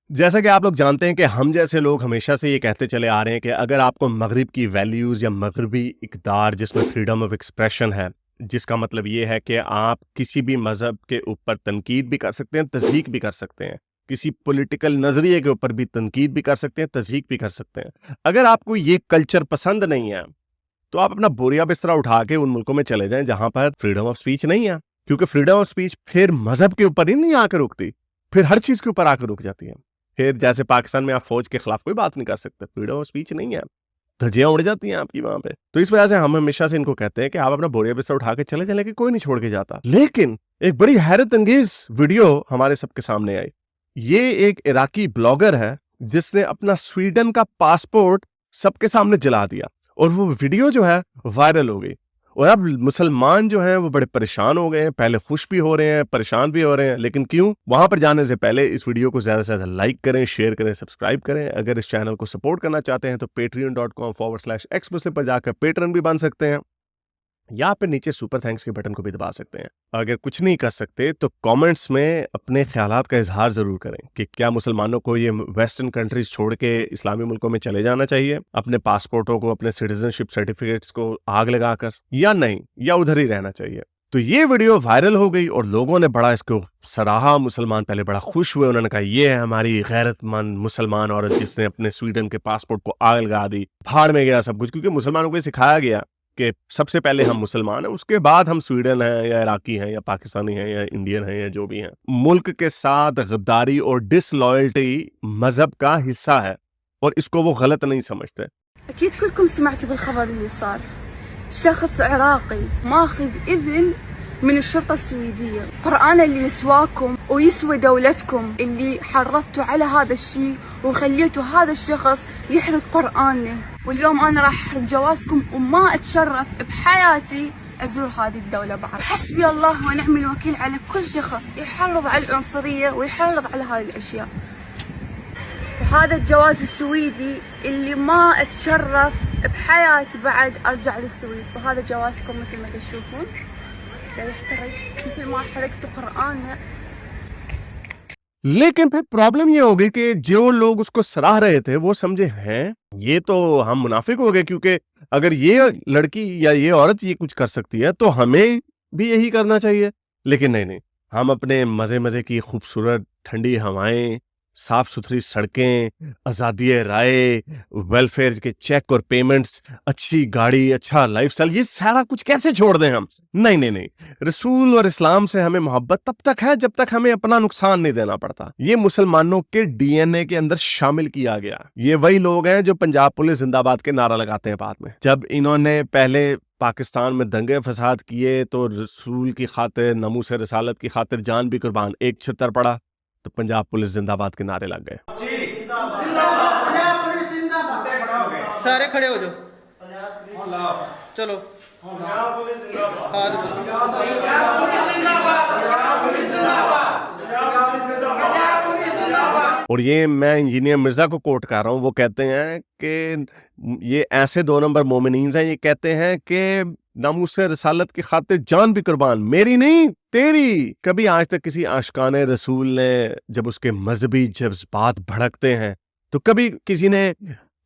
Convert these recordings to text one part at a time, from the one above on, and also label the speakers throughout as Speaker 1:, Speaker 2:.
Speaker 1: جیسا کہ آپ لوگ جانتے ہیں کہ ہم جیسے لوگ ہمیشہ سے یہ کہتے چلے آ رہے ہیں کہ اگر آپ کو مغرب کی ویلیوز یا مغربی اقدار جس میں فریڈم آف ایکسپریشن ہے، جس کا مطلب یہ ہے کہ آپ کسی بھی مذہب کے اوپر تنقید بھی کر سکتے ہیں، تصدیق بھی کر سکتے ہیں، کسی پولیٹیکل نظریے کے اوپر بھی تنقید بھی کر سکتے ہیں، تصدیق بھی کر سکتے ہیں، اگر آپ کو یہ کلچر پسند نہیں ہے تو آپ اپنا بوریا بستر اٹھا کے ان ملکوں میں چلے جائیں جہاں پر فریڈم آف سپیچ نہیں ہے، کیونکہ فریڈم آف سپیچ پھر مذہب کے اوپر ہی نہیں آ کے رکتی، پھر ہر چیز کے اوپر آ کے رک جاتی ہے۔ پھر جیسے پاکستان میں آپ فوج کے خلاف کوئی بات نہیں کر سکتے، فریڈم آف سپیچ نہیں ہے، دھجیاں اڑ جاتی ہیں آپ کی وہاں پہ۔ تو اس وجہ سے ہم ہمیشہ سے ان کو کہتے ہیں کہ آپ اپنا بوریا بستر اٹھا کے چلے چلے کہ کوئی نہیں چھوڑ کے جاتا۔ لیکن ایک بڑی حیرت انگیز ویڈیو ہمارے سب کے سامنے آئی۔ یہ ایک عراقی بلاگر ہے جس نے اپنا سویڈن کا پاسپورٹ سب کے سامنے جلا دیا، اور وہ ویڈیو جو ہے وائرل ہو گئی، اور اب مسلمان جو ہیں وہ بڑے پریشان ہو گئے ہیں، پہلے خوش بھی ہو رہے ہیں، پریشان بھی ہو رہے ہیں، لیکن کیوں؟ وہاں پر جانے سے پہلے اس ویڈیو کو زیادہ سے زیادہ لائک کریں، شیئر کریں، سبسکرائب کریں۔ اگر اس چینل کو سپورٹ کرنا چاہتے ہیں تو patreon.com/xmuslim پر جا کر پیٹرن بھی بن سکتے ہیں، یا پھر نیچے سپر تھینکس کے بٹن کو بھی دبا سکتے ہیں۔ اگر کچھ نہیں کر سکتے تو کامنٹس میں اپنے خیالات کا اظہار ضرور کریں کہ کیا مسلمانوں کو یہ ویسٹرن کنٹریز چھوڑ کے اسلامی ملکوں میں چلے جانا چاہیے، اپنے پاسپورٹوں کو، اپنے سٹیزن شپ سرٹیفکیٹس کو آگ لگا کر، یا نہیں، یا ادھر ہی رہنا چاہیے۔ تو یہ ویڈیو وائرل ہو گئی اور لوگوں نے بڑا اس کو سراہا، مسلمان پہلے بڑا خوش ہوئے، انہوں نے کہا یہ ہے ہماری غیرت مند مسلمان عورت جس نے اپنے سویڈن کے پاسپورٹ کو آگ لگا دی، بھاڑ میں گیا سب کچھ، کیونکہ مسلمانوں کو یہ سکھایا گیا کہ سب سے پہلے ہم مسلمان ہیں، اس کے بعد ہم سویڈن ہیں یا عراقی ہیں یا پاکستانی ہیں یا انڈین ہیں یا جو بھی ہیں۔ ملک کے ساتھ غداری اور ڈس لائلٹی مذہب کا حصہ ہے، اور اس کو وہ غلط نہیں سمجھتے۔
Speaker 2: أكيد كلكم سمعتوا بالخبر اللي صار. شخص عراقي ماخذ إذن من الشرطة السويدية. قرآن اللي يسواكم ويسوى دولتكم اللي حرضتوا على هذا الشيء وخليتوا هذا الشخص يحرق قرآنه. واليوم أنا راح أحرق جوازكم وما أتشرف بحياتي أزور هذه الدولة بعد. حسبي الله ونعم الوكيل على كل شخص يحرض على العنصرية ويحرض على هذه الأشياء. وهذا الجواز السويدي اللي ما اتشرف بحياتي بعد ارجع للسويد، وهذا جوازكم مثل ما تشوفون لا يحترق مثل ما حرقتوا قرآن.
Speaker 1: لیکن پھر پرابلم یہ ہوگی کہ جو لوگ اس کو سراہ رہے تھے وہ سمجھے ہیں یہ تو ہم منافق ہو گئے، کیونکہ اگر یہ لڑکی یا یہ عورت یہ کچھ کر سکتی ہے تو ہمیں بھی یہی کرنا چاہیے۔ لیکن نہیں، ہم اپنے مزے مزے کی خوبصورت ٹھنڈی ہوائیں، صاف ستھری سڑکیں، آزادی رائے، ویلفیئر کے چیک اور پیمنٹس، اچھی گاڑی، اچھا لائف سٹائل، یہ سارا کچھ کیسے چھوڑ دیں ہم؟ نہیں، رسول اور اسلام سے ہمیں محبت تب تک ہے جب تک ہمیں اپنا نقصان نہیں دینا پڑتا۔ یہ مسلمانوں کے ڈی این اے کے اندر شامل کیا گیا۔ یہ وہی لوگ ہیں جو پنجاب پولیس زندہ باد کے نعرہ لگاتے ہیں بعد میں۔ جب انہوں نے پہلے پاکستان میں دنگے فساد کیے تو رسول کی خاطر، ناموس رسالت کی خاطر جان بھی قربان، ایک چھتر پڑا تو پنجاب پولیس زندہ باد کے نعرے لگ گئے۔
Speaker 3: سارے کھڑے ہو جاؤ، چلو
Speaker 1: اور یہ میں انجینئر مرزا کو کوٹ کر رہا ہوں، وہ کہتے ہیں کہ یہ ایسے 2 نمبر مومنین ہیں، یہ کہتے ہیں کہ ناموس رسالت کی خاطر جان بھی قربان، میری نہیں تیری۔ کبھی آج تک کسی عاشقان رسول نے جب اس کے مذہبی جذبات بھڑکتے ہیں تو کبھی کسی نے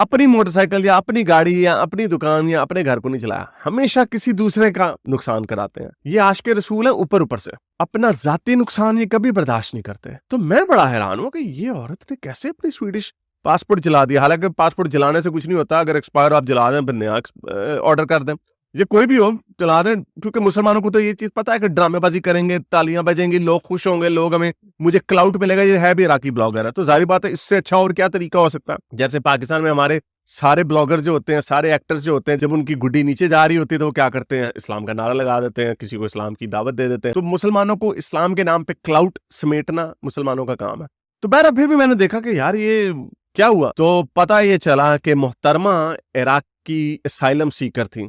Speaker 1: اپنی موٹر سائیکل یا اپنی گاڑی یا اپنی دکان یا اپنے گھر کو نہیں چلایا، ہمیشہ کسی دوسرے کا نقصان کراتے ہیں۔ یہ عاشق رسول ہیں اوپر سے، اپنا ذاتی نقصان یہ کبھی برداشت نہیں کرتے۔ تو میں بڑا حیران ہوں کہ یہ عورت نے کیسے اپنی سویڈش پاسپورٹ جلا دیا، حالانکہ پاسپورٹ جلانے سے کچھ نہیں ہوتا، اگر ایکسپائر آپ جلا دیں پھر نیا آرڈر کر دیں، یہ کوئی بھی ہو چلا دیں، کیونکہ مسلمانوں کو تو یہ چیز پتا ہے کہ ڈرامے بازی کریں گے، تالیاں بجیں گی، لوگ خوش ہوں گے، لوگ ہمیں، مجھے کلاؤڈ ملے گا، یہ ہے بھی عراقی بلاگر ہے، تو ظاہر بات ہے اس سے اچھا اور کیا طریقہ ہو سکتا ہے۔ جیسے پاکستان میں ہمارے سارے بلاگر جو ہوتے ہیں، سارے ایکٹرز جو ہوتے ہیں، جب ان کی گڈی نیچے جا رہی ہوتی ہے تو وہ کیا کرتے ہیں؟ اسلام کا نعرہ لگا دیتے ہیں، کسی کو اسلام کی دعوت دے دیتے ہیں۔ تو مسلمانوں کو اسلام کے نام پہ کلاؤڈ سمیٹنا مسلمانوں کا کام ہے۔ تو بہرحال پھر بھی میں نے دیکھا کہ یار یہ کیا ہوا، تو پتہ یہ چلا کہ محترمہ عراق کی اسائلم سیکر تھیں،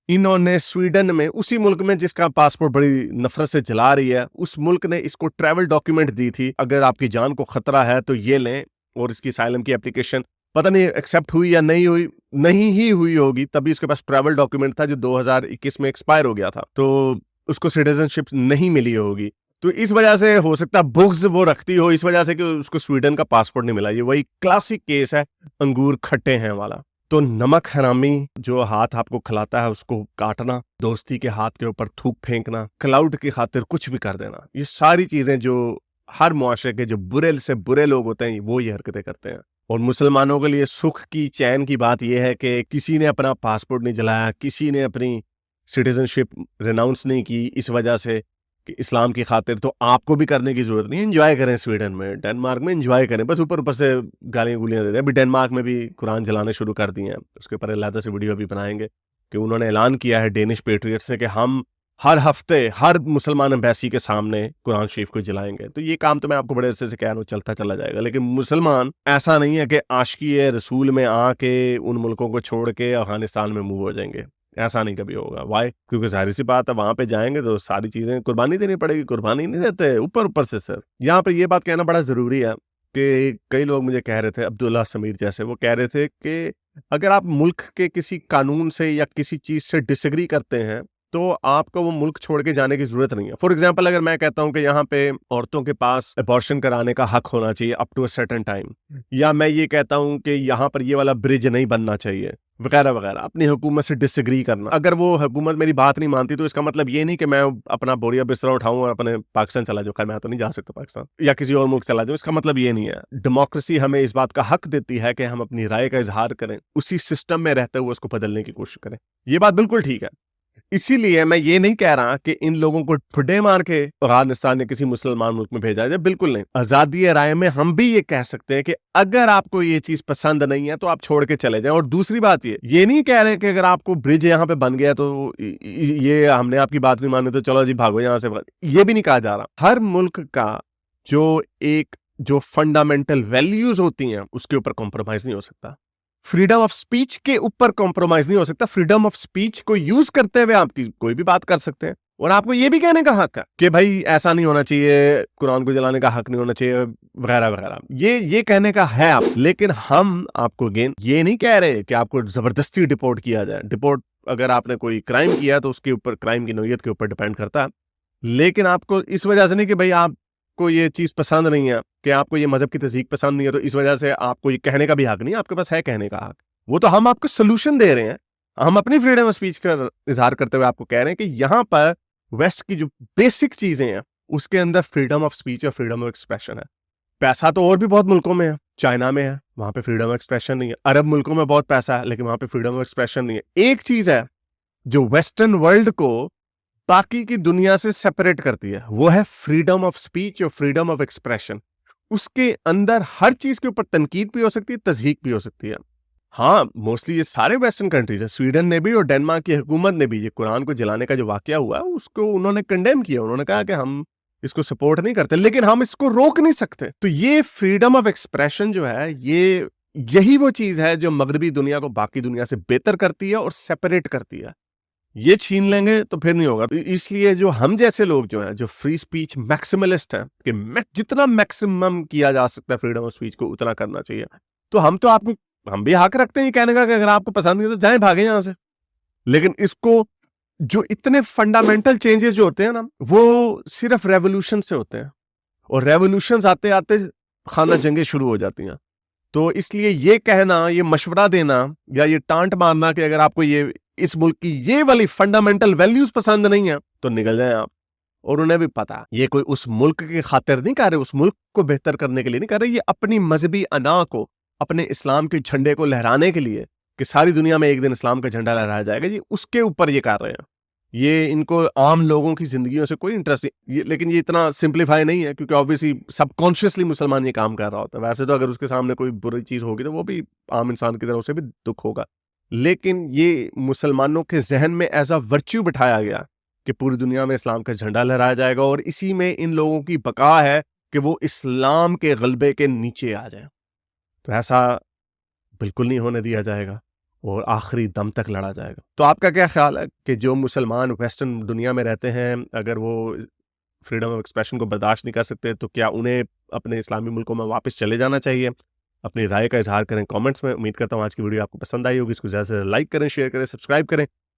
Speaker 1: انہوں نے سویڈن میں، اسی ملک میں جس کا پاسپورٹ بڑی نفرت سے جلا رہی ہے، اس ملک نے اس کو ٹریول ڈاکیومنٹ دی تھی، اگر آپ کی جان کو خطرہ ہے تو یہ لیں، اور اس کی اسائلم کی اپلیکیشن پتہ نہیں ایکسیپٹ ہوئی یا نہیں ہوئی، نہیں ہی ہوئی ہوگی، تبھی اس کے پاس ٹریول ڈاکیومنٹ تھا جو 2021 میں ایکسپائر ہو گیا تھا، تو اس کو سٹیزن شپ نہیں ملی ہوگی۔ تو اس وجہ سے ہو سکتا ہے بغض وہ رکھتی ہو اس وجہ سے کہ اس کو سویڈن کا پاسپورٹ نہیں ملا. یہ وہی کلاسک کیس ہے انگور کھٹے ہیں والا. تو نمک حرامی جو ہاتھ آپ کو کھلاتا ہے اس کو کاٹنا, دوستی کے ہاتھ کے اوپر تھوک پھینکنا, کلاؤڈ کی خاطر کچھ بھی کر دینا, یہ ساری چیزیں جو ہر معاشرے کے جو برے سے برے لوگ ہوتے ہیں وہ یہ حرکتیں کرتے ہیں. اور مسلمانوں کے لیے سکھ کی چین کی بات یہ ہے کہ کسی نے اپنا پاسپورٹ نہیں جلایا, کسی نے اپنی سٹیزن شپ ریناؤنس نہیں کی اس وجہ سے کہ اسلام کی خاطر. تو آپ کو بھی کرنے کی ضرورت نہیں ہے, انجوائے کریں سویڈن میں, ڈنمارک میں انجوائے کریں, بس اوپر سے گالیاں گولیاں دے دیں. ابھی ڈنمارک میں بھی قرآن جلانے شروع کر دیے ہیں, اس کے اوپر علیحدہ سے ویڈیو بھی بنائیں گے کہ انہوں نے اعلان کیا ہے ڈینش پیٹریٹس نے کہ ہم ہر ہفتے ہر مسلمان امبیسی کے سامنے قرآن شریف کو جلائیں گے. تو یہ کام تو میں آپ کو بڑے عرصے سے کہہ رہا ہوں چلتا چلا جائے گا, لیکن مسلمان ایسا نہیں ہے کہ عاشقی رسول میں آ کے ان ملکوں کو چھوڑ کے افغانستان میں موو ہو جائیں گے. ایسا نہیں کبھی ہوگا. وائی؟ کیونکہ ظاہر سی بات ہے وہاں پہ جائیں گے تو ساری چیزیں قربانی دینی پڑے گی. قربانی نہیں دیتے اوپر سے. سر یہاں پہ یہ بات کہنا بڑا ضروری ہے کہ کئی لوگ مجھے کہہ رہے تھے, عبداللہ سمیر جیسے, وہ کہہ رہے تھے کہ اگر آپ ملک کے کسی قانون سے یا کسی چیز سے ڈس ایگری کرتے ہیں تو آپ کو وہ ملک چھوڑ کے جانے کی ضرورت نہیں ہے. فار ایگزامپل اگر میں کہتا ہوں کہ یہاں پہ عورتوں کے پاس ابارشن کرانے کا حق ہونا چاہیے up to a certain time, یا میں یہ کہتا ہوں کہ یہاں پر یہ والا برج نہیں بننا چاہیے وغیرہ وغیرہ, اپنی حکومت سے ڈس ایگری کرنا. اگر وہ حکومت میری بات نہیں مانتی تو اس کا مطلب یہ نہیں کہ میں اپنا بوریا بستر اٹھاؤں اور اپنے پاکستان چلا جاؤں. خیر میں تو نہیں جا سکتا پاکستان یا کسی اور ملک چلا جاؤں, اس کا مطلب یہ نہیں ہے. ڈیموکریسی ہمیں اس بات کا حق دیتی ہے کہ ہم اپنی رائے کا اظہار کریں, اسی سسٹم میں رہتے ہوئے اس کو بدلنے کی کوشش کریں. یہ بات بالکل ٹھیک ہے. اسی لیے میں یہ نہیں کہہ رہا کہ ان لوگوں کو ٹھڈے مار کے افغانستان یا کسی مسلمان ملک میں بھیجا جائے, بالکل نہیں. آزادی رائے میں ہم بھی یہ کہہ سکتے ہیں کہ اگر آپ کو یہ چیز پسند نہیں ہے تو آپ چھوڑ کے چلے جائیں. اور دوسری بات یہ نہیں کہہ رہے کہ اگر آپ کو برج یہاں پہ بن گیا تو یہ ہم نے آپ کی بات نہیں مانی تو چلو جی بھاگو یہاں سے, یہ بھی نہیں کہا جا رہا. ہر ملک کا جو فنڈامنٹل ویلیوز ہوتی ہیں اس کے اوپر کمپرومائز نہیں ہو سکتا. فریڈم آف سپیچ کے اوپر کمپرومائز نہیں ہو سکتا. فریڈم آف سپیچ کو یوز کرتے ہوئے آپ کی کوئی بھی بات کر سکتے ہیں, اور آپ کو یہ بھی کہنے کا حق ہے کہ بھائی ایسا نہیں ہونا چاہیے, قرآن کو جلانے کا حق نہیں ہونا چاہیے وغیرہ وغیرہ. یہ کہنے کا ہے آپ, لیکن ہم آپ کو اگین یہ نہیں کہہ رہے کہ آپ کو زبردستی ڈپورٹ کیا جائے. ڈپورٹ اگر آپ نے کوئی کرائم کیا تو اس کے اوپر کرائم کی نوعیت کے اوپر ڈیپینڈ کرتا ہے, لیکن آپ کو اس وجہ سے نہیں کہ بھائی آپ کو یہ چیز پسند نہیں ہے, کہ آپ کو یہ مذہب کی تہذیب پسند نہیں ہے تو اس وجہ سے آپ کو یہ کہنے کا بھی حق نہیں. آپ کے پاس ہے کہنے کا حق, وہ تو ہم آپ کو سلوشن دے رہے ہیں. ہم اپنی فریڈم آف سپیچ کا اظہار کرتے ہوئے آپ کو کہہ رہے ہیں کہ یہاں پر ویسٹ کی جو بیسک چیزیں ہیں اس کے اندر فریڈم آف سپیچ اور فریڈم آف ایکسپریشن ہے. پیسہ تو اور بھی بہت ملکوں میں ہے, چائنا میں ہے, وہاں پہ فریڈم آف ایکسپریشن نہیں ہے. عرب ملکوں میں بہت پیسہ ہے لیکن وہاں پہ فریڈم آف ایکسپریشن نہیں ہے. ایک چیز ہے جو ویسٹرن ورلڈ کو باقی کی دنیا سے سیپریٹ کرتی ہے, وہ ہے فریڈم آف سپیچ اور فریڈم آف ایکسپریشن. اس کے اندر ہر چیز کے اوپر تنقید بھی ہو سکتی ہے, تصحیح بھی ہو سکتی ہے. ہاں موسٹلی یہ سارے ویسٹرن کنٹریز ہیں, سویڈن نے بھی اور ڈنمارک کی حکومت نے بھی یہ قرآن کو جلانے کا جو واقعہ ہوا اس کو انہوں نے کنڈیم کیا. انہوں نے کہا کہ ہم اس کو سپورٹ نہیں کرتے, لیکن ہم اس کو روک نہیں سکتے. تو یہ فریڈم آف ایکسپریشن جو ہے یہی وہ چیز ہے جو مغربی دنیا کو باقی دنیا سے بہتر کرتی ہے اور سیپریٹ کرتی ہے. یہ چھین لیں گے تو پھر نہیں ہوگا. اس لیے جو ہم جیسے لوگ جو ہیں جو فری سپیچ میکسیملسٹ ہیں کہ جتنا میکسیمم کیا جا سکتا ہے فریڈم آف سپیچ کو اتنا کرنا چاہیے, تو ہم بھی حق رکھتے ہیں یہ کہنے کا کہ اگر آپ کو پسند نہیں تو جائیں بھاگیں یہاں سے. لیکن اس کو جو اتنے فنڈامنٹل چینجز جو ہوتے ہیں نا وہ صرف ریولوشن سے ہوتے ہیں, اور ریولوشنز آتے آتے خانہ جنگیں شروع ہو جاتی ہیں. تو اس لیے یہ کہنا, یہ مشورہ دینا یا یہ ٹانٹ مارنا کہ اگر آپ کو یہ اس ملک کی یہ والی فنڈامنٹل ویلیوز پسند نہیں ہیں تو نکل جائیں آپ. اور انہیں بھی پتا یہ کوئی اس ملک کی خاطر نہیں کر رہے, اس ملک کو بہتر کرنے کے لیے نہیں کر رہے, یہ اپنی مذہبی انا کو, اپنے اسلام کے جھنڈے کو لہرانے کے لیے کہ ساری دنیا میں ایک دن اسلام کا جھنڈا لہرایا جائے گا, یہ اس کے اوپر یہ کر رہے ہیں. یہ ان کو عام لوگوں کی زندگیوں سے کوئی انٹرسٹ نہیں, لیکن یہ اتنا سمپلیفائی نہیں ہے کیونکہ آبویسلی سب کانشیسلی مسلمان یہ کام کر رہا ہوتا ہے. ویسے تو اگر اس کے سامنے کوئی بری چیز ہوگی تو وہ بھی عام انسان کی طرح اسے بھی دکھ ہوگا, لیکن یہ مسلمانوں کے ذہن میں ایز اے ورچو بٹھایا گیا کہ پوری دنیا میں اسلام کا جھنڈا لہرایا جائے گا, اور اسی میں ان لوگوں کی بقا ہے کہ وہ اسلام کے غلبے کے نیچے آ جائیں. تو ایسا بالکل نہیں ہونے دیا جائے گا اور آخری دم تک لڑا جائے گا. تو آپ کا کیا خیال ہے کہ جو مسلمان ویسٹرن دنیا میں رہتے ہیں اگر وہ فریڈم آف ایکسپریشن کو برداشت نہیں کر سکتے تو کیا انہیں اپنے اسلامی ملکوں میں واپس چلے جانا چاہیے؟ اپنی رائے کا اظہار کریں کامنٹس میں. امید کرتا ہوں آج کی ویڈیو آپ کو پسند آئی ہوگی. اس کو زیادہ سے زیادہ لائک کریں, شیئر کریں, سبسکرائب کریں